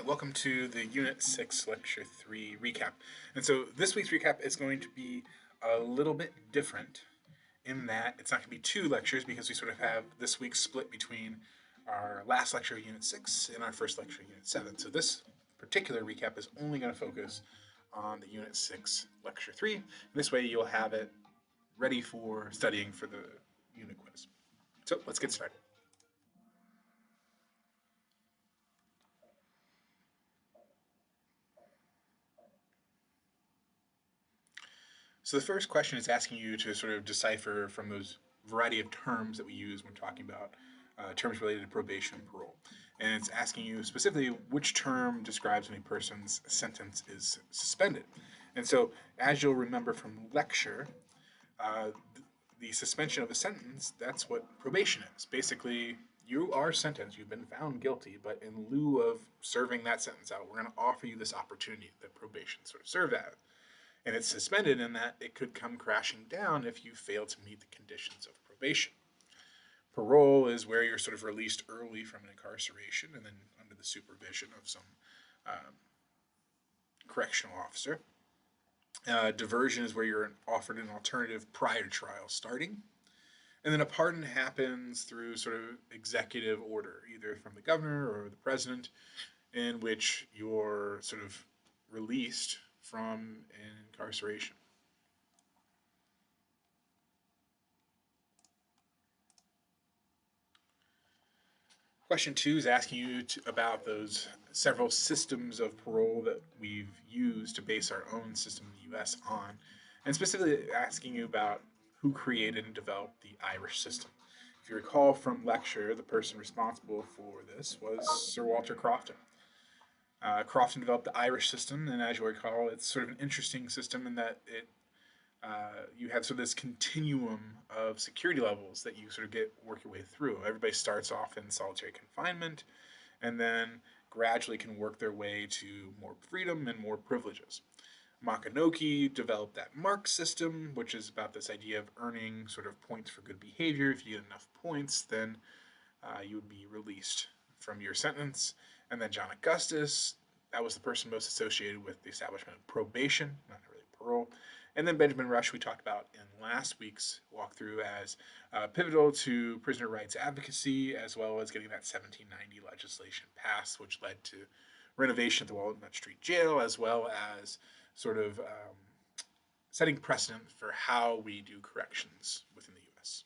right, welcome to the Unit 6 Lecture 3 recap. And so this week's recap is going to be a little bit different in that it's not going to be two lectures because we sort of have this week split between our last lecture of Unit 6 and our first lecture of Unit 7. So this particular recap is only going to focus on the Unit 6 Lecture 3. And this way you'll have it ready for studying for the unit quiz. So let's get started. So the first question is asking you to sort of decipher from those variety of terms that we use when talking about terms related to probation and parole. And it's asking you specifically which term describes when a person's sentence is suspended. And so, as you'll remember from lecture, uh, the suspension of a sentence, that's what probation is. Basically, you are sentenced, you've been found guilty, but in lieu of serving that sentence out, we're going to offer you this opportunity that probation sort of served as. And it's suspended in that it could come crashing down if you fail to meet the conditions of probation. Parole is where you're sort of released early from an incarceration and then under the supervision of some um, correctional officer. Diversion is where you're offered an alternative prior to trial starting. And then a pardon happens through sort of executive order, either from the governor or the president, in which you're sort of released from an incarceration. Question two is asking you about those several systems of parole that we've used to base our own system in the US on, and specifically asking you about who created and developed the Irish system. If you recall from lecture, the person responsible for this was Sir Walter Crofton. Crofton developed the Irish system, and as you recall, it's sort of an interesting system in that you have sort of this continuum of security levels that you sort of work your way through. Everybody starts off in solitary confinement, and then gradually can work their way to more freedom and more privileges. Makanoki developed that mark system, which is about this idea of earning sort of points for good behavior. If you get enough points, then you would be released from your sentence. And then John Augustus, that was the person most associated with the establishment of probation, not really parole. And then Benjamin Rush, we talked about in last week's walkthrough as pivotal to prisoner rights advocacy, as well as getting that 1790 legislation passed, which led to renovation of the Walnut Street Jail, as well as sort of setting precedent for how we do corrections within the U.S.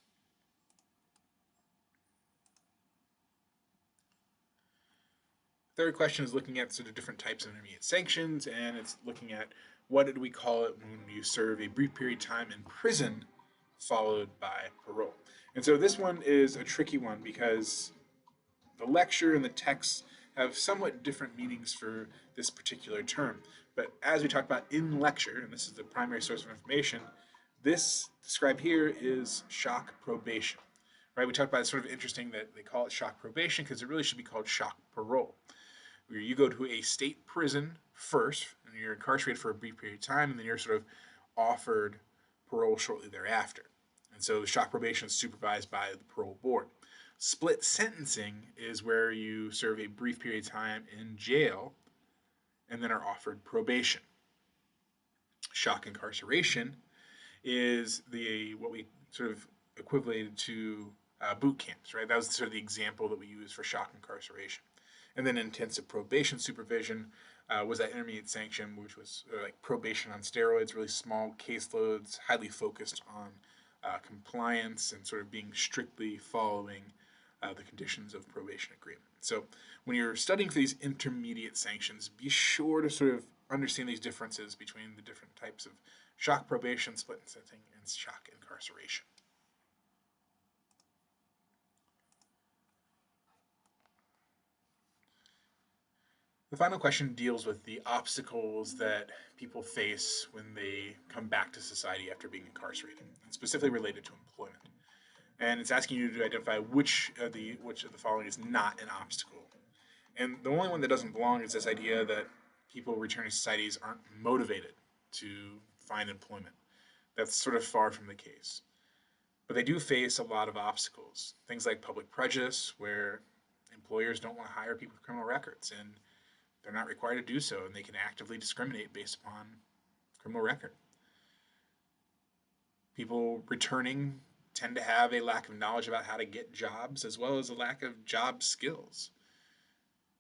Third question is looking at sort of different types of intermediate sanctions, and it's looking at what did we call it when you serve a brief period of time in prison followed by parole. And so this one is a tricky one because the lecture and the text have somewhat different meanings for this particular term. But as we talked about in lecture, and this is the primary source of information, this described here is shock probation. Right? We talked about it's sort of interesting that they call it shock probation because it really should be called shock parole, where you go to a state prison first and you're incarcerated for a brief period of time, and then you're sort of offered parole shortly thereafter. And so the shock probation is supervised by the parole board. Split sentencing is where you serve a brief period of time in jail and then are offered probation. Shock incarceration is the what we sort of equated to boot camps, right? That was sort of the example that we use for shock incarceration. And then intensive probation supervision was that intermediate sanction, which was like probation on steroids, really small caseloads, highly focused on compliance and sort of being strictly following the conditions of probation agreement. So when you're studying for these intermediate sanctions, be sure to sort of understand these differences between the different types of shock probation, split sentencing, and shock incarceration. The final question deals with the obstacles that people face when they come back to society after being incarcerated, and specifically related to employment. And it's asking you to identify which of the following is not an obstacle. And the only one that doesn't belong is this idea that people returning to societies aren't motivated to find employment. That's sort of far from the case. But they do face a lot of obstacles. Things like public prejudice, where employers don't want to hire people with criminal records, and they're not required to do so, and they can actively discriminate based upon criminal record. People returning tend to have a lack of knowledge about how to get jobs as well as a lack of job skills.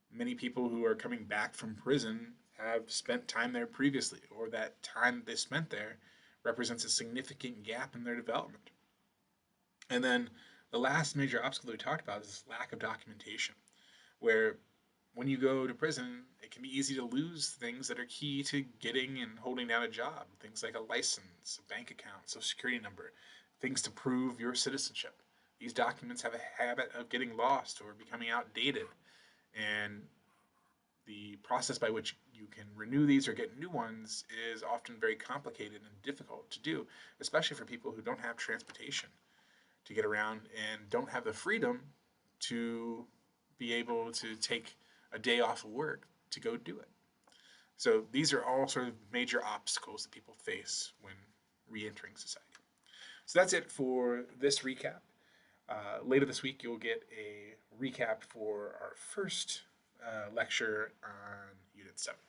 Many people who are coming back from prison have spent time there previously, or that time they spent there represents a significant gap in their development. And then the last major obstacle we talked about is lack of documentation, where when you go to prison, it can be easy to lose things that are key to getting and holding down a job. Things like a license, a bank account, social security number, things to prove your citizenship. These documents have a habit of getting lost or becoming outdated. And the process by which you can renew these or get new ones is often very complicated and difficult to do, especially for people who don't have transportation to get around and don't have the freedom to be able to take a day off of work to go do it. So these are all sort of major obstacles that people face when re-entering society. So that's it for this recap. Later this week, you'll get a recap for our first lecture on Unit 7.